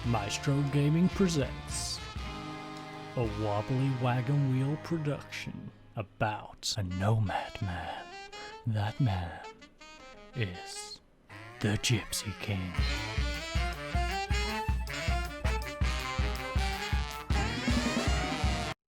Maestro Gaming presents a wobbly wagon wheel production about a nomad man. That man is the Gypsy King.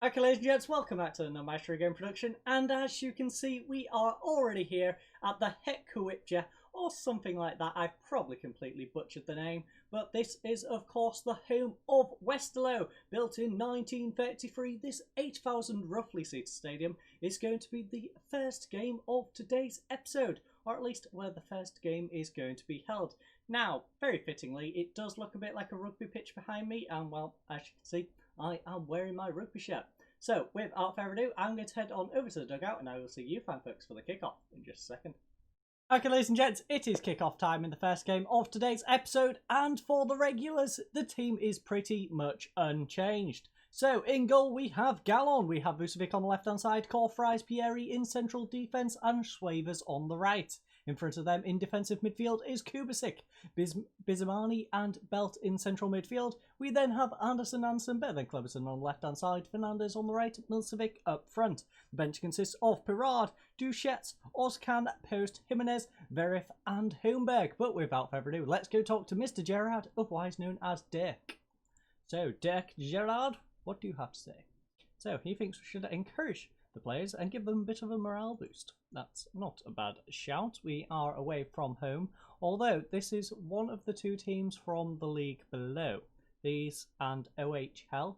Okay, ladies and gents, welcome back to the Maestro Game Production, and as you can see, we are already here at the Gypsy, or something like that. I've probably completely butchered the name, but this is, of course, the home of Westerlo. Built in 1933, this 8,000 roughly seated stadium is going to be the first game of today's episode, or at least where the first game is going to be held. Now, very fittingly, it does look a bit like a rugby pitch behind me, and well, as you can see, I am wearing my rugby shirt. So, without further ado, I'm going to head on over to the dugout and I will see you fine folks for the kickoff in just a second. Okay, ladies and gents, it is kickoff time in the first game of today's episode, and for the regulars, the team is pretty much unchanged. So, in goal we have Gallon, we have Vucevic on the left-hand side, Corfries, Pieri in central defence, and Schwavers on the right. In front of them in defensive midfield is Kubasic, Bizimani and Belt in central midfield. We then have Anderson, better than Cleberson on the left-hand side, Fernandez on the right, Milcevic up front. The bench consists of Pirard, Duchet, Ozcan, Post, Jimenez, Verif and Holmberg. But without further ado, let's go talk to Mr. Gerard, otherwise known as Dirk. So, Dirk Gerard, what do you have to say? So, he thinks we should encourage the players and give them a bit of a morale boost. That's not a bad shout. We are away from home, although this is one of the two teams from the league below. These and OHL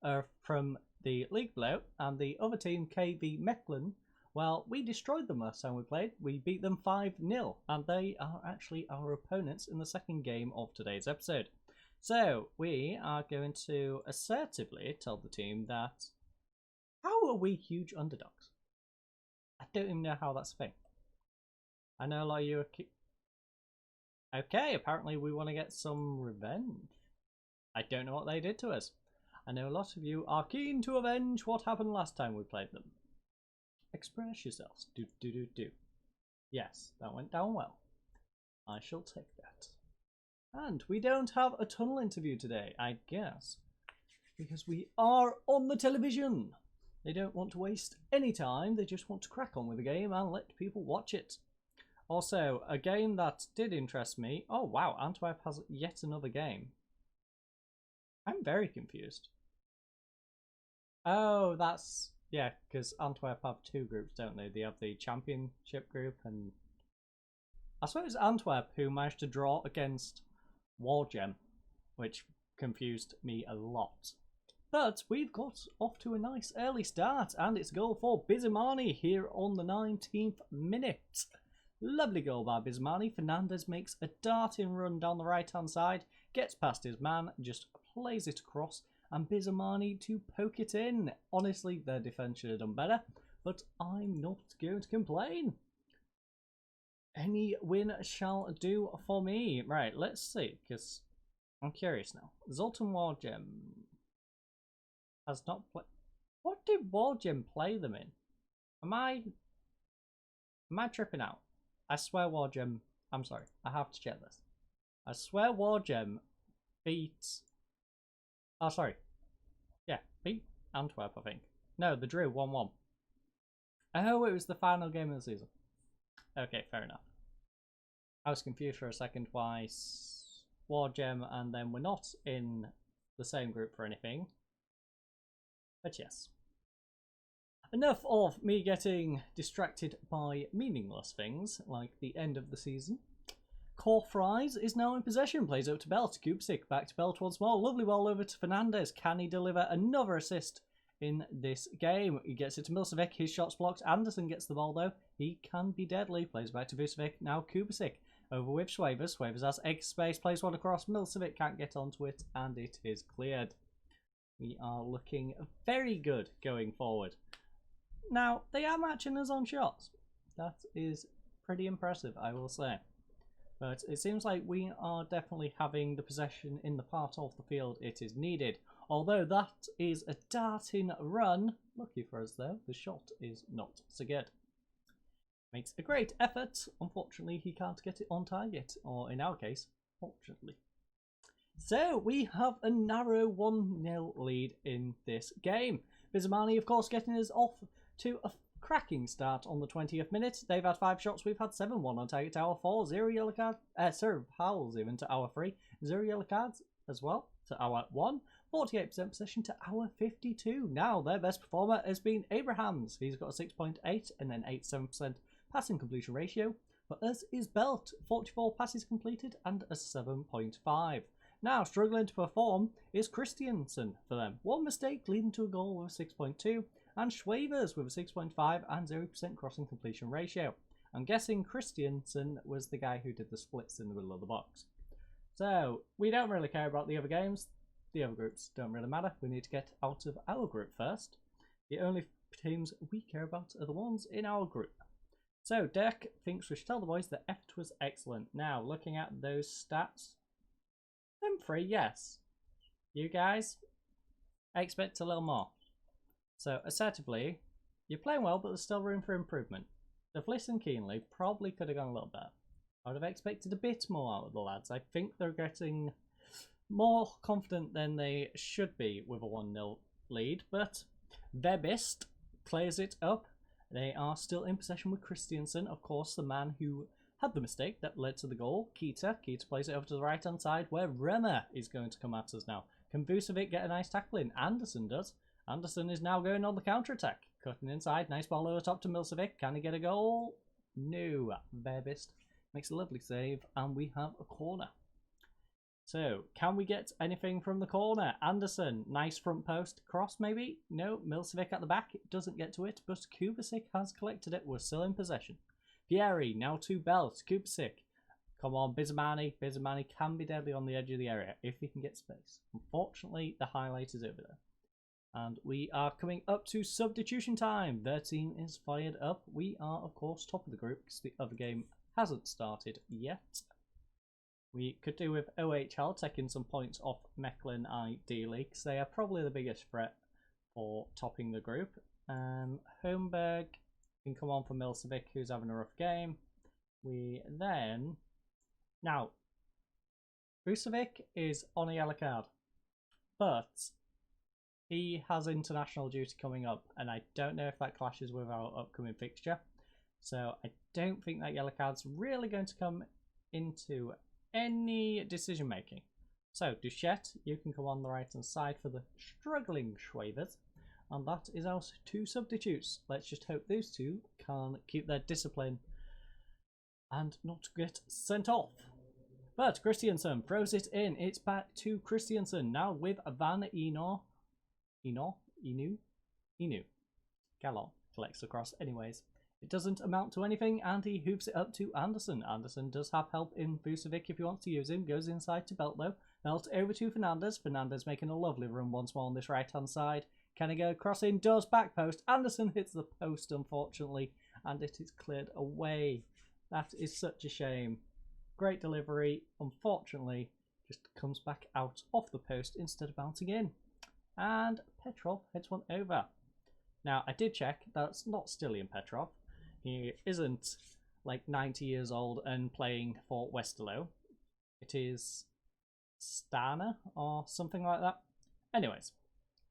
are from the league below, and the other team, KV Mechelen, well, we destroyed them last time we played. We beat them 5-0, and they are actually our opponents in the second game of today's episode. So, we are going to assertively tell the team that how are we huge underdogs? I don't even know how that's a thing. I know a lot of you are... Okay, apparently we want to get some revenge. I don't know what they did to us. I know a lot of you are keen to avenge what happened last time we played them. Express yourselves. Do. Yes, that went down well. I shall take that. And we don't have a tunnel interview today, I guess, because we are on the television. They don't want to waste any time, they just want to crack on with the game and let people watch it. Also, a game that did interest me... Oh wow, Antwerp has yet another game. I'm very confused. Oh, that's... Yeah, because Antwerp have two groups, don't they? They have the Championship group and... I suppose Antwerp, who managed to draw against Wargem, which confused me a lot. But we've got off to a nice early start, and it's a goal for Bizimani here on the 19th minute. Lovely goal by Bizimani. Fernandez makes a darting run down the right-hand side, gets past his man, just plays it across, and Bizimani to poke it in. Honestly, their defence should have done better, but I'm not going to complain. Any win shall do for me. Right, let's see, because I'm curious now. Zoltan Wargem has not played. What did Wargem play them in? Am I tripping out? I swear Wargem... I'm sorry, I have to check this. I swear Wargem beat... Oh, sorry. Yeah, beat Antwerp, I think. No, they drew 1-1. Oh, it was the final game of the season. Okay, fair enough. I was confused for a second why Wargem and then we're not in the same group for anything. But yes. Enough of me getting distracted by meaningless things, like the end of the season. Corfries is now in possession, plays up to Belt. Gypsy back to Belt once more. Lovely ball over to Fernandez. Can he deliver another assist in this game? He gets it to Milcevic. His shot's blocked. Anderson gets the ball though. He can be deadly. Plays back to Vucevic. Now Kubasic over with Schwavers. Schwavers has egg space. Plays one across. Milcevic can't get onto it, and it is cleared. We are looking very good going forward. Now, they are matching us on shots. That is pretty impressive, I will say. But it seems like we are definitely having the possession in the part of the field it is needed. Although that is a darting run. Lucky for us though, the shot is not so good. Makes a great effort. Unfortunately, he can't get it on target. Or in our case, fortunately. So we have a narrow 1-0 lead in this game. Bizamani, of course, getting us off to a cracking start on the 20th minute. They've had 5 shots, we've had 7-1 on target to our 4, 0 yellow cards, fouls even to our 3, 0 yellow cards as well to our 1, 48% possession to our 52. Now their best performer has been Abrahams. He's got a 6.8 and then 87% passing completion ratio. For us is Belt, 44 passes completed and a 7.5. Now, struggling to perform is Christiansen for them. 1 mistake leading to a goal with a 6.2, and Schwavers with a 6.5 and 0% crossing completion ratio. I'm guessing Christiansen was the guy who did the splits in the middle of the box. So, we don't really care about the other games. The other groups don't really matter. We need to get out of our group first. The only teams we care about are the ones in our group. So, Dirk thinks we should tell the boys that effort was excellent. Now, looking at those stats, them 3, yes. You guys, I expect a little more. So, assertively, you're playing well, but there's still room for improvement. They've listened keenly, probably could have gone a little better. I would have expected a bit more out of the lads. I think they're getting more confident than they should be with a 1-0 lead, but Webist clears it up. They are still in possession with Christiansen, of course, the man who had the mistake that led to the goal. Keita plays it over to the right hand side where Remmer is going to come at us now. Can Vucevic get a nice tackle in? Anderson does. Anderson is now going on the counter attack. Cutting inside, nice ball over top to Milcevic. Can he get a goal? No. Verbist makes a lovely save and we have a corner. So, can we get anything from the corner? Anderson, nice front post cross maybe? No, Milcevic at the back, doesn't get to it, but Kubasic has collected it, we're still in possession. Pieri, now to Belt, Kubasic. Come on, Bizamani. Bizamani can be deadly on the edge of the area if he can get space. Unfortunately, the highlight is over there. And we are coming up to substitution time. Their team is fired up. We are, of course, top of the group because the other game hasn't started yet. We could do with OHL taking some points off Mechlin ideally because they are probably the biggest threat for topping the group. Holmberg can come on for Milcevic, who's having a rough game. We then... Now, Vucevic is on a yellow card, but he has international duty coming up, and I don't know if that clashes with our upcoming fixture. So I don't think that yellow card's really going to come into any decision making. So Duchette, you can come on the right hand side for the struggling Schwavers, and that is our 2 substitutes. Let's just hope those 2 can keep their discipline and not get sent off. But Christiansen throws it in. It's back to Christiansen now with Van Inu. Gallon collects across anyways. It doesn't amount to anything, and he hoops it up to Anderson. Anderson does have help in Vucevic if he wants to use him. Goes inside to Belt though. Belt over to Fernandez. Fernandez making a lovely run once more on this right hand side. Can he go across in? Does back post. Anderson hits the post unfortunately, and it is cleared away. That is such a shame. Great delivery. Unfortunately, just comes back out off the post instead of bouncing in. And Petrov heads one over. Now, I did check. That's not Stilian Petrov. He isn't like 90 years old and playing for Westerlo. It is Stana or something like that. Anyways,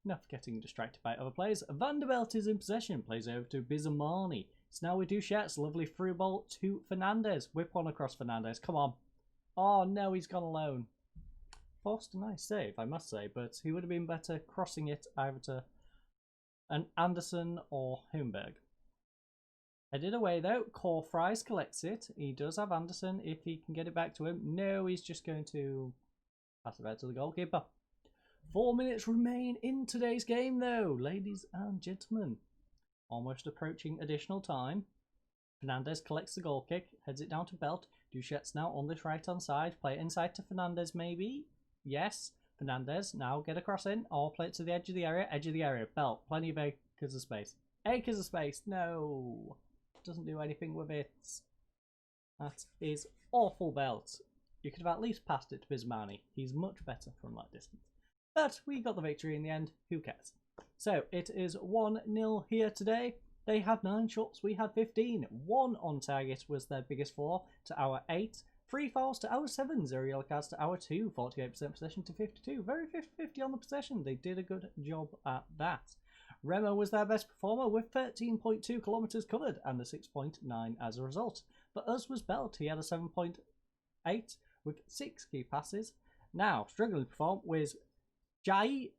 enough getting distracted by other players. Vanderbilt is in possession. Plays over to Bizamani. It's now with Duchette's lovely through ball to Fernandez. Whip one across Fernandez. Come on. Oh no, he's gone alone. Forced a nice save, I must say, but he would have been better crossing it either to an Anderson or Holmberg. Headed away though. Core Fries collects it. He does have Anderson if he can get it back to him. No, he's just going to pass it back to the goalkeeper. 4 minutes remain in today's game though, ladies and gentlemen. Almost approaching additional time. Fernandez collects the goal kick, heads it down to Belt. Duchette's now on this right hand side. Play it inside to Fernandez maybe. Yes. Fernandez now get across in or play it to the edge of the area. Edge of the area. Belt. Plenty of acres of space. Acres of space. No. Doesn't do anything with it. That is awful, Belt. You could have at least passed it to Bizmani. He's much better from that distance. But we got the victory in the end. Who cares? So it is 1-0 here today. They had 9 shots. We had 15. 1 on target was their biggest flaw to our 8. 3 fouls to our 7, 0 yellow cards to our 2, 48% possession to 52. Very 50-50 on the possession. They did a good job at that. Remo was their best performer with 13.2 kilometres covered and a 6.9 as a result. For us was Belt. He had a 7.8 with 6 key passes. Now, struggling to perform was Jadi.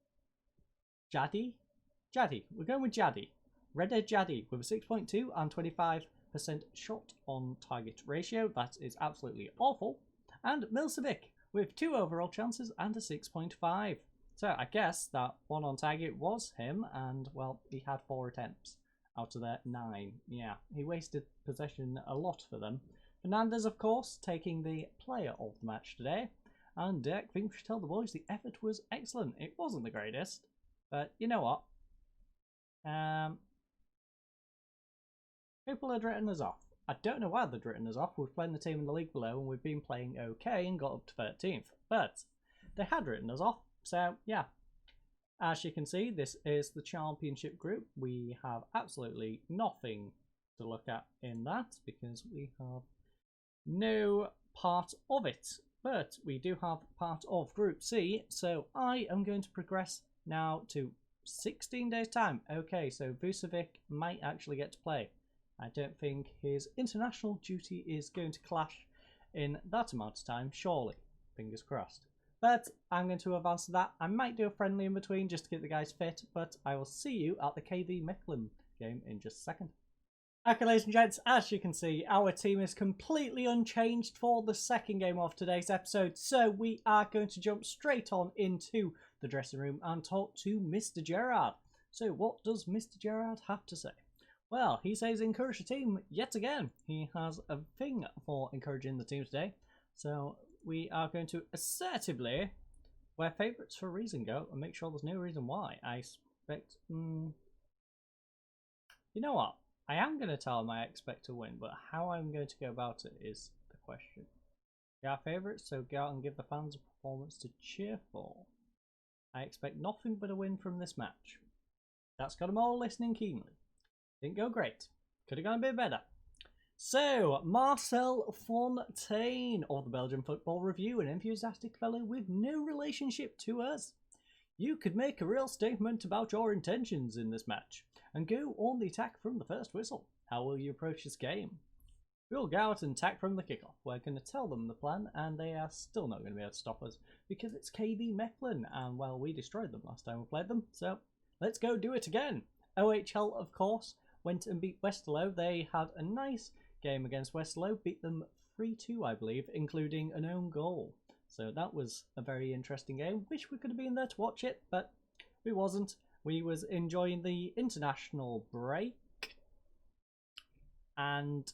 We're going with Jadi. Red Dead Jadi with a 6.2 and 25% shot on target ratio. That is absolutely awful. And Milcevic with 2 overall chances and a 6.5. So I guess that 1 on target was him, and well, he had 4 attempts out of their 9. Yeah, he wasted possession a lot for them. Fernandez, of course, taking the player of the match today. And I think we should tell the boys the effort was excellent. It wasn't the greatest, but you know what? People had written us off. I don't know why they'd written us off. We've played the team in the league below and we've been playing okay and got up to 13th. But they had written us off. So, yeah. As you can see, this is the championship group. We have absolutely nothing to look at in that because we have no part of it. But we do have part of Group C. So I am going to progress now to 16 days' time. Okay, so Vucevic might actually get to play. I don't think his international duty is going to clash in that amount of time, surely. Fingers crossed. But I'm going to advance to that. I might do a friendly in between just to get the guys fit, but I will see you at the KV Mechelen game in just a second. Okay, ladies and gents, as you can see, our team is completely unchanged for the second game of today's episode, so we are going to jump straight on into the dressing room and talk to Mr. Gerrard. So what does Mr. Gerrard have to say? Well, he says encourage the team yet again. He has a thing for encouraging the team today. So we are going to assertively wear favourites for a reason go and make sure there's no reason why. I expect... You know what? I am going to tell him I expect to win, but how I'm going to go about it is the question. We are favourites, so go out and give the fans a performance to cheer for. I expect nothing but a win from this match. That's got them all listening keenly. Didn't go great. Could have gone a bit better. So, Marcel Fontaine of the Belgian Football Review, an enthusiastic fellow with no relationship to us. You could make a real statement about your intentions in this match and go on the attack from the first whistle. How will you approach this game? We'll go out and attack from the kickoff. We're going to tell them the plan and they are still not going to be able to stop us because it's KV Mechelen and well, we destroyed them last time we played them, so let's go do it again. OHL, of course, went and beat Westerlo. They had a nice game against Westerlo, beat them 3-2 I believe, including an own goal. So that was a very interesting game. Wish we could have been there to watch it, but we wasn't. We was enjoying the international break, and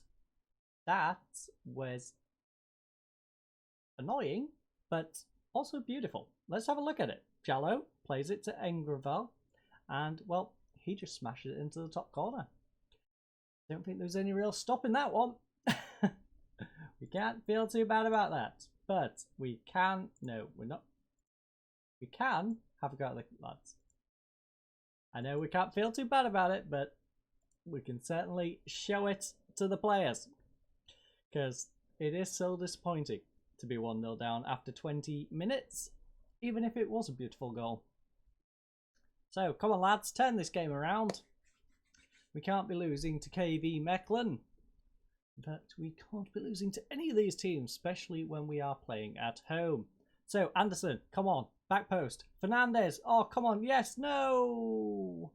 that was annoying, but also beautiful. Let's have a look at it. Jallo plays it to Engravel, and well, he just smashed it into the top corner. Don't think there's any real stopping that one. We can't feel too bad about that. But we can... No, we're not. We can have a go at the lads. I know we can't feel too bad about it, but we can certainly show it to the players. Because it is so disappointing to be 1-0 down after 20 minutes, even if it was a beautiful goal. So, come on lads, turn this game around. We can't be losing to KV Mechelen. In fact, we can't be losing to any of these teams, especially when we are playing at home. So, Anderson, come on, back post. Fernandez, oh, come on, yes, no!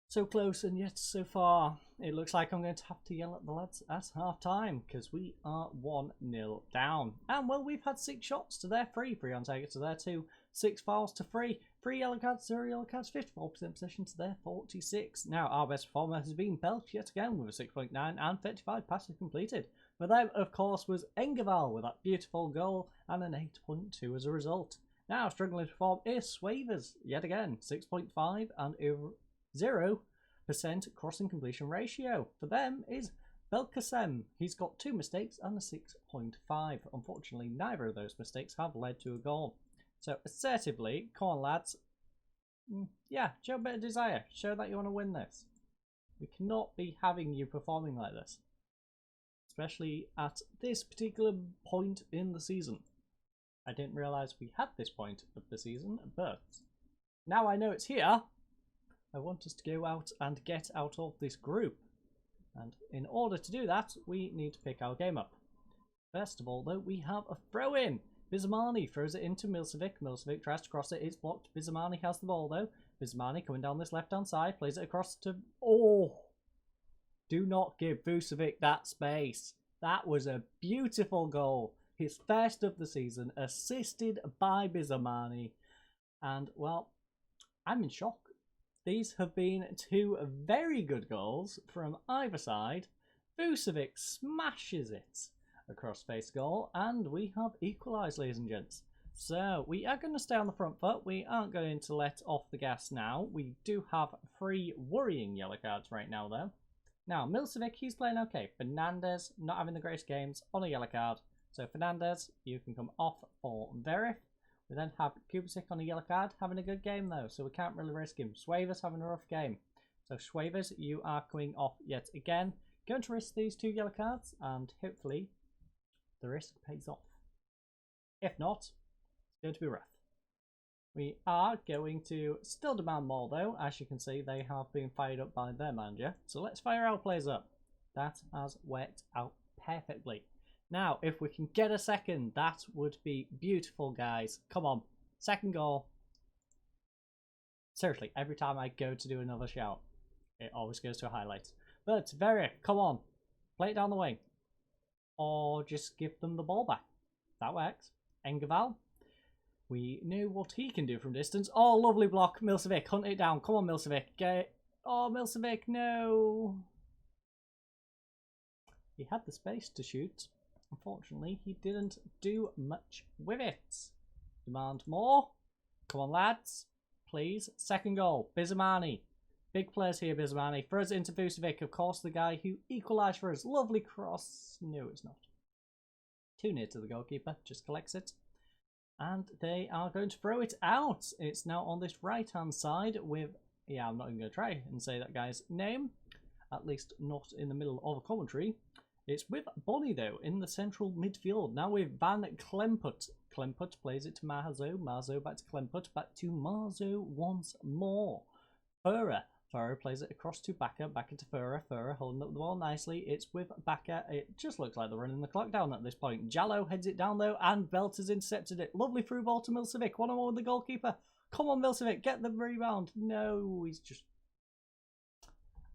So close and yet so far. It looks like I'm going to have to yell at the lads at half time because we are 1-0 down. And well, we've had 6 shots to their 3, 3 on target to their 2, 6 fouls to 3, 3 yellow cards, 0 yellow cards, 54% possession to their 46. Now, our best performer has been Belt yet again with a 6.9 and 35 passes completed. For them, of course, was Engaval with that beautiful goal and an 8.2 as a result. Now, struggling to perform is Swavers yet again, 6.5 and 0% crossing completion ratio. For them is Belkacem. He's got 2 mistakes and a 6.5. Unfortunately, neither of those mistakes have led to a goal. So, assertively, come on lads, yeah, show a bit of desire. Show that you want to win this. We cannot be having you performing like this. especially at this particular point in the season. I didn't realise we had this point of the season, but now I know it's here. I want us to go out and get out of this group. And in order to do that, we need to pick our game up. First of all, though, we have a throw-in. Bizamani throws it into Milcevic. Milcevic tries to cross it. It's blocked. Bizamani has the ball, though. Bizamani coming down this left-hand side. Plays it across to... Oh! Do not give Vucevic that space. That was a beautiful goal. His first of the season, assisted by Bizamani. And, well, I'm in shock. These have been two very good goals from either side. Vucevic smashes it across face goal, and we have equalised, ladies and gents. So we are going to stay on the front foot. We aren't going to let off the gas now. We do have 3 worrying yellow cards right now, though. Now, Milcevic, he's playing okay. Fernandez, not having the greatest games, on a yellow card. So Fernandez, you can come off for Verif. We then have Gypsy on a yellow card, having a good game though, so we can't really risk him. Schwavers having a rough game. So Schwavers, you are coming off yet again. Going to risk these 2 yellow cards, and hopefully the risk pays off. If not, it's going to be rough. We are going to still demand more though. As you can see, they have been fired up by their manager. So let's fire our players up. That has worked out perfectly. Now, if we can get a second, that would be beautiful, guys. Come on. Second goal. Seriously, every time I go to do another shout, it always goes to a highlight. But, Verif, come on. Play it down the wing. Or just give them the ball back. That works. Engaval. We know what he can do from distance. Oh, lovely block. Milcevic, hunt it down. Come on, Milcevic. Get it. Oh, Milcevic, no. He had the space to shoot. Unfortunately, he didn't do much with it. Demand more. Come on, lads. Please. Second goal. Bizamani. Big players here, Bizamani. Throws it into Vucevic. Of course, the guy who equalised for us. Lovely cross. No, it's not. Too near to the goalkeeper. Just collects it. And they are going to throw it out. It's now on this right-hand side with... Yeah, I'm not even going to try and say that guy's name. At least not in the middle of a commentary. It's with Bonnie, though, in the central midfield. Now with Van Klemput. Klemput plays it to Marzo. Marzo back to Klemput. Back to Marzo once more. Furrer. Furrer plays it across to Bakker. Bakker to Furrer. Furrer holding up the ball nicely. It's with Bakker. It just looks like they're running the clock down at this point. Jallo heads it down, though, and Belt has intercepted it. Lovely through ball to Milcevic. 1-on-1 with the goalkeeper. Come on, Milcevic. Get the rebound. No, he's just...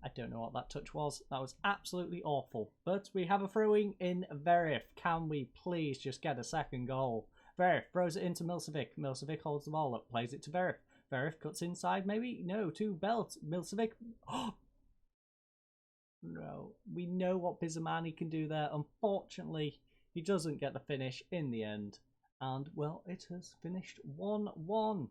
I don't know what that touch was. That was absolutely awful. But we have a throwing in Verif. Can we please just get a second goal? Verif throws it into Milcevic. Milcevic holds the ball up. Plays it to Verif. Verif cuts inside maybe? No, to Belt. Milcevic. Oh! No. We know what Bizamani can do there. Unfortunately, he doesn't get the finish in the end. And, well, it has finished 1-1.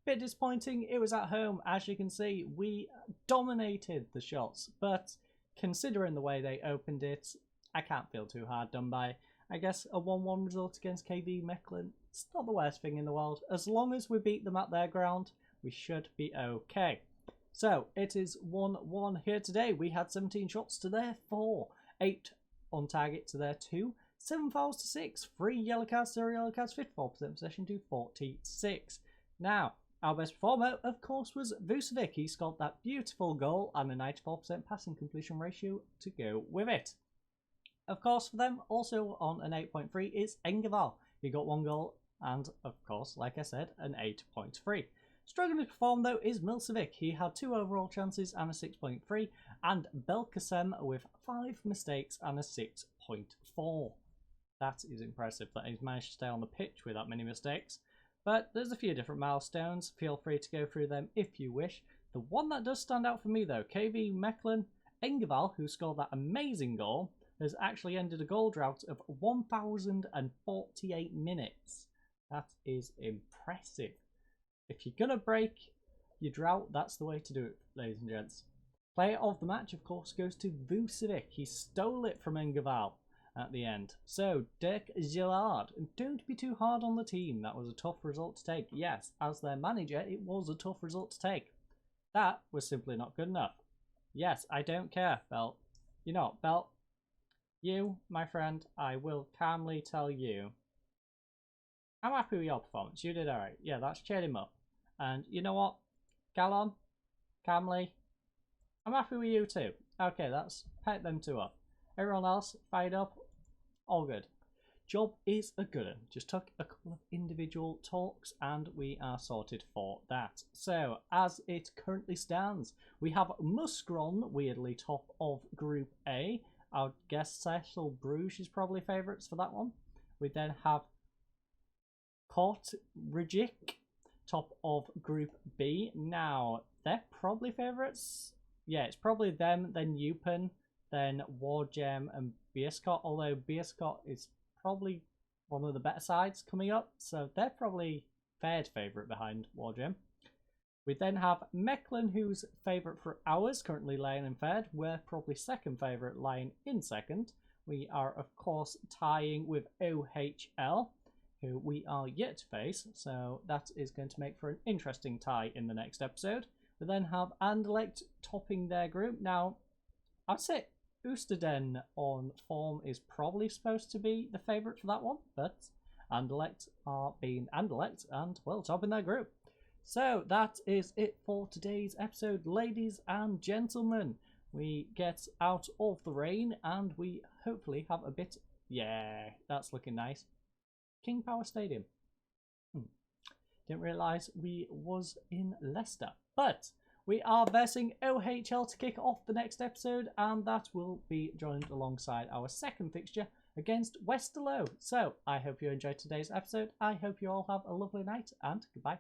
Bit disappointing, it was at home. As you can see, we dominated the shots, but considering the way they opened it, I can't feel too hard done by. I guess a 1-1 result against KV Mechelen, it's not the worst thing in the world. As long as we beat them at their ground, we should be okay. So, it is 1-1 here today. We had 17 shots to their 4, 8 on target to their 2, 7 fouls to 6, 3 yellow cards, 0 yellow cards, 54% possession to 46. Now, our best performer, of course, was Vucevic. He scored that beautiful goal and a 94% passing completion ratio to go with it. Of course, for them, also on an 8.3 is Engaval. He got 1 goal and, of course, like I said, an 8.3. Struggling to perform, though, is Milcevic. He had 2 overall chances and a 6.3, and Belkacem with 5 mistakes and a 6.4. That is impressive that he's managed to stay on the pitch with that many mistakes. But there's a few different milestones. Feel free to go through them if you wish. The one that does stand out for me, though, KV Mechelen, Engaval, who scored that amazing goal, has actually ended a goal drought of 1,048 minutes. That is impressive. If you're going to break your drought, that's the way to do it, ladies and gents. Player of the match, of course, goes to Vucevic. He stole it from Engaval at the end. So, Dirk Gillard, don't be too hard on the team. That was a tough result to take. Yes, as their manager, it was a tough result to take. That was simply not good enough. Yes, I don't care, Belt. You know what, Belt? You, my friend, I will calmly tell you, I'm happy with your performance. You did alright. Yeah, that's cheered him up. And you know what? Gallon, calmly, I'm happy with you too. Okay, that's pet them two up. Everyone else, fired up, all good. Job is a good one. Just took a couple of individual talks and we are sorted for that. So, as it currently stands, we have Muskron, weirdly top of Group A. I would guess Cecil Bruges is probably favourites for that one. We then have Court Rigic, top of Group B. Now, they're probably favourites. Yeah, it's probably them, then Eupen, then Wargem and Biescott, although Biescott is probably one of the better sides coming up, so they're probably third favourite behind Wargem. We then have Mechlin, who's favourite for ours, currently lying in third. We're probably second favourite, lying in second. We are, of course, tying with OHL, who we are yet to face, so that is going to make for an interesting tie in the next episode. We then have Anderlecht topping their group. Now, I'd say Oosterdam on form is probably supposed to be the favourite for that one, but Anderlecht are being Anderlecht and, well, topping their group. So that is it for today's episode, ladies and gentlemen. We get out of the rain and we hopefully have a bit... Yeah, that's looking nice. King Power Stadium. Didn't realise we was in Leicester. But we are versing OHL to kick off the next episode, and that will be joined alongside our second fixture against Westerlo. So I hope you enjoyed today's episode. I hope you all have a lovely night, and goodbye.